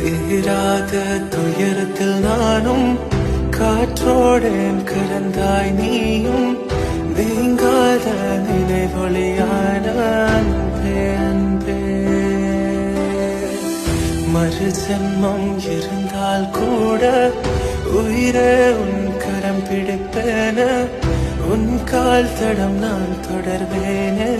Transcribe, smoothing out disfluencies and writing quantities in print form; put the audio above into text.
தீராத துயரத்தில் நானும் காற்றோடேன் கலந்தாய் நீயும் நீங்காத நினைவொளியான அன்பே அன்பே. மறு ஜென்மம் இருந்தால் கூட உயிரே உன் கரம் பிடிப்பேன உன் கால் தடம் நான் தொடர்வேனே.